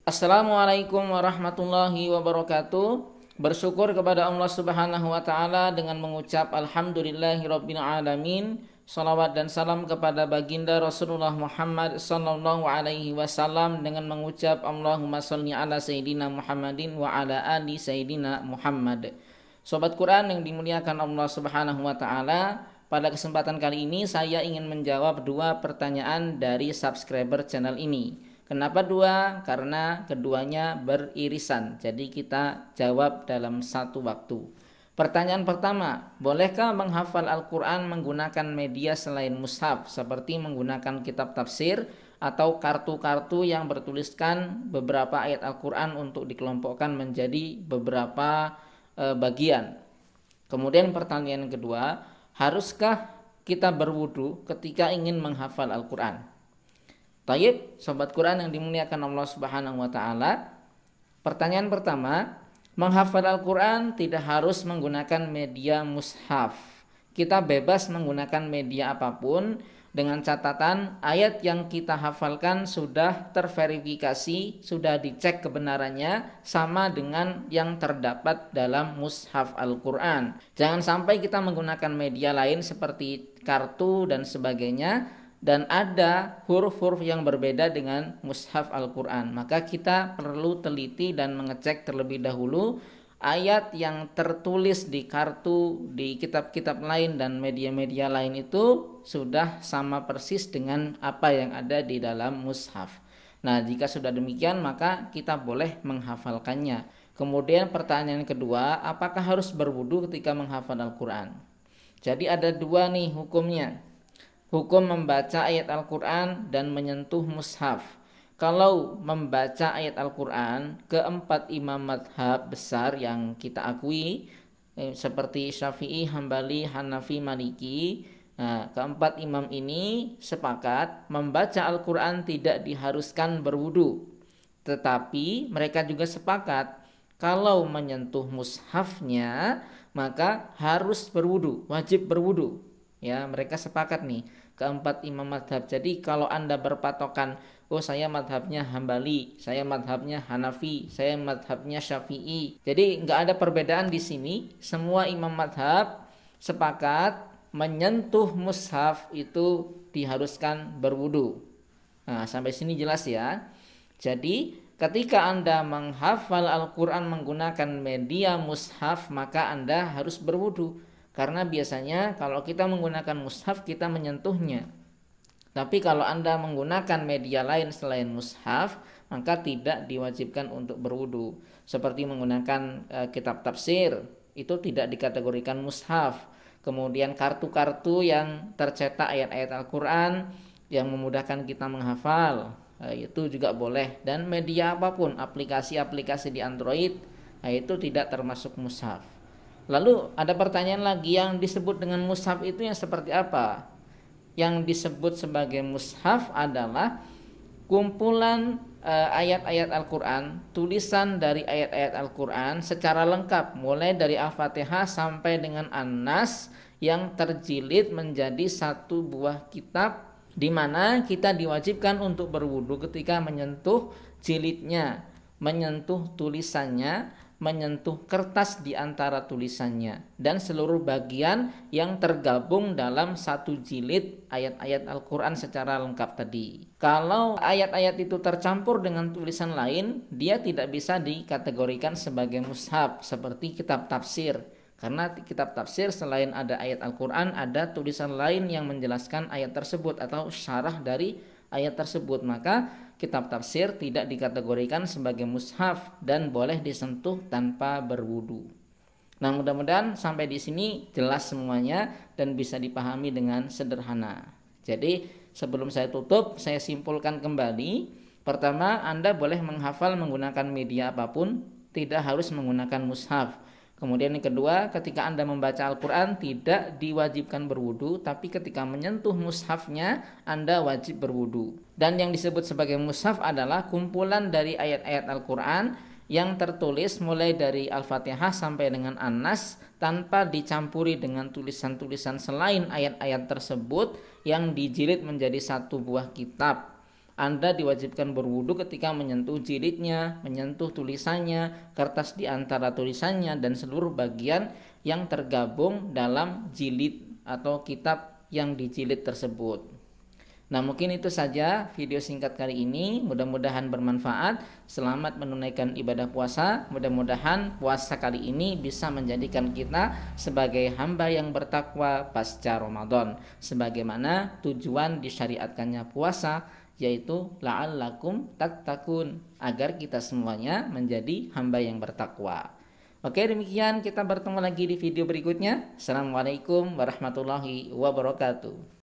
Assalamualaikum warahmatullahi wabarakatuh. Bersyukur kepada Allah Subhanahu wa taala dengan mengucap alhamdulillahirabbil alamin. Salawat dan salam kepada baginda Rasulullah Muhammad sallallahu alaihi wasallam dengan mengucap Allahumma shalli ala sayyidina Muhammadin wa ala ali sayyidina Muhammad. Sobat Quran yang dimuliakan Allah Subhanahu wa taala, pada kesempatan kali ini saya ingin menjawab dua pertanyaan dari subscriber channel ini. Kenapa dua? Karena keduanya beririsan. Jadi kita jawab dalam satu waktu. Pertanyaan pertama, bolehkah menghafal Al-Quran menggunakan media selain mushaf seperti menggunakan kitab tafsir atau kartu-kartu yang bertuliskan beberapa ayat Al-Quran untuk dikelompokkan menjadi beberapa bagian? Kemudian pertanyaan kedua, haruskah kita berwudu ketika ingin menghafal Al-Quran? Tayyib, sobat Quran yang dimuliakan Allah Subhanahu wa taala. Pertanyaan pertama, menghafal Al-Quran tidak harus menggunakan media mushaf. Kita bebas menggunakan media apapun dengan catatan ayat yang kita hafalkan sudah terverifikasi, sudah dicek kebenarannya sama dengan yang terdapat dalam mushaf Al-Quran. Jangan sampai kita menggunakan media lain seperti kartu dan sebagainya dan ada huruf-huruf yang berbeda dengan mushaf Al-Quran. Maka kita perlu teliti dan mengecek terlebih dahulu ayat yang tertulis di kartu, di kitab-kitab lain dan media-media lain itu sudah sama persis dengan apa yang ada di dalam mushaf. Nah, jika sudah demikian maka kita boleh menghafalkannya. Kemudian pertanyaan kedua, apakah harus berwudu ketika menghafal Al-Quran? Jadi ada dua nih hukumnya. Hukum membaca ayat Al-Quran dan menyentuh mushaf. Kalau membaca ayat Al-Quran, keempat imam madhab besar yang kita akui seperti Syafi'i, Hambali, Hanafi, Maliki, keempat imam ini sepakat membaca Al-Quran tidak diharuskan berwudu. Tetapi mereka juga sepakat kalau menyentuh mushafnya maka harus berwudu, wajib berwudu. Ya, mereka sepakat nih keempat imam madhab. Jadi kalau Anda berpatokan, oh saya madhabnya Hambali, saya madhabnya Hanafi, saya madhabnya Syafi'i, jadi nggak ada perbedaan di sini. Semua imam madhab sepakat menyentuh mushaf itu diharuskan berwudu. Nah, sampai sini jelas ya. Jadi ketika Anda menghafal Al-Quran menggunakan media mushaf maka Anda harus berwudu. Karena biasanya kalau kita menggunakan mushaf kita menyentuhnya. Tapi kalau Anda menggunakan media lain selain mushaf maka tidak diwajibkan untuk berwudu. Seperti menggunakan kitab tafsir, itu tidak dikategorikan mushaf. Kemudian kartu-kartu yang tercetak ayat-ayat Al-Quran yang memudahkan kita menghafal, itu juga boleh. Dan media apapun, aplikasi-aplikasi di Android, itu tidak termasuk mushaf. Lalu ada pertanyaan lagi, yang disebut dengan mushaf itu yang seperti apa? Yang disebut sebagai mushaf adalah kumpulan ayat-ayat Al-Quran, tulisan dari ayat-ayat Al-Quran secara lengkap, mulai dari Al-Fatihah sampai dengan An-Nas yang terjilid menjadi satu buah kitab, di mana kita diwajibkan untuk berwudu ketika menyentuh jilidnya, menyentuh tulisannya, menyentuh kertas di antara tulisannya dan seluruh bagian yang tergabung dalam satu jilid ayat-ayat Al-Quran secara lengkap tadi. Kalau ayat-ayat itu tercampur dengan tulisan lain, dia tidak bisa dikategorikan sebagai mushaf seperti kitab tafsir. Karena kitab tafsir selain ada ayat Al-Quran, ada tulisan lain yang menjelaskan ayat tersebut atau syarah dari ayat tersebut. Maka kitab tafsir tidak dikategorikan sebagai mushaf dan boleh disentuh tanpa berwudu. Nah, mudah-mudahan sampai di sini jelas semuanya dan bisa dipahami dengan sederhana. Jadi sebelum saya tutup, saya simpulkan kembali. Pertama, Anda boleh menghafal menggunakan media apapun, tidak harus menggunakan mushaf. Kemudian yang kedua, ketika Anda membaca Al-Quran tidak diwajibkan berwudu, tapi ketika menyentuh mushafnya Anda wajib berwudu. Dan yang disebut sebagai mushaf adalah kumpulan dari ayat-ayat Al-Quran yang tertulis mulai dari Al-Fatihah sampai dengan An-Nas tanpa dicampuri dengan tulisan-tulisan selain ayat-ayat tersebut yang dijilid menjadi satu buah kitab. Anda diwajibkan berwudu ketika menyentuh jilidnya, menyentuh tulisannya, kertas di antara tulisannya, dan seluruh bagian yang tergabung dalam jilid atau kitab yang dijilid tersebut. Nah, mungkin itu saja video singkat kali ini. Mudah-mudahan bermanfaat. Selamat menunaikan ibadah puasa. Mudah-mudahan puasa kali ini bisa menjadikan kita sebagai hamba yang bertakwa pasca Ramadan, sebagaimana tujuan disyariatkannya puasa, yaitu la'allakum tattaqun, agar kita semuanya menjadi hamba yang bertakwa. Oke, demikian, kita bertemu lagi di video berikutnya. Assalamualaikum warahmatullahi wabarakatuh.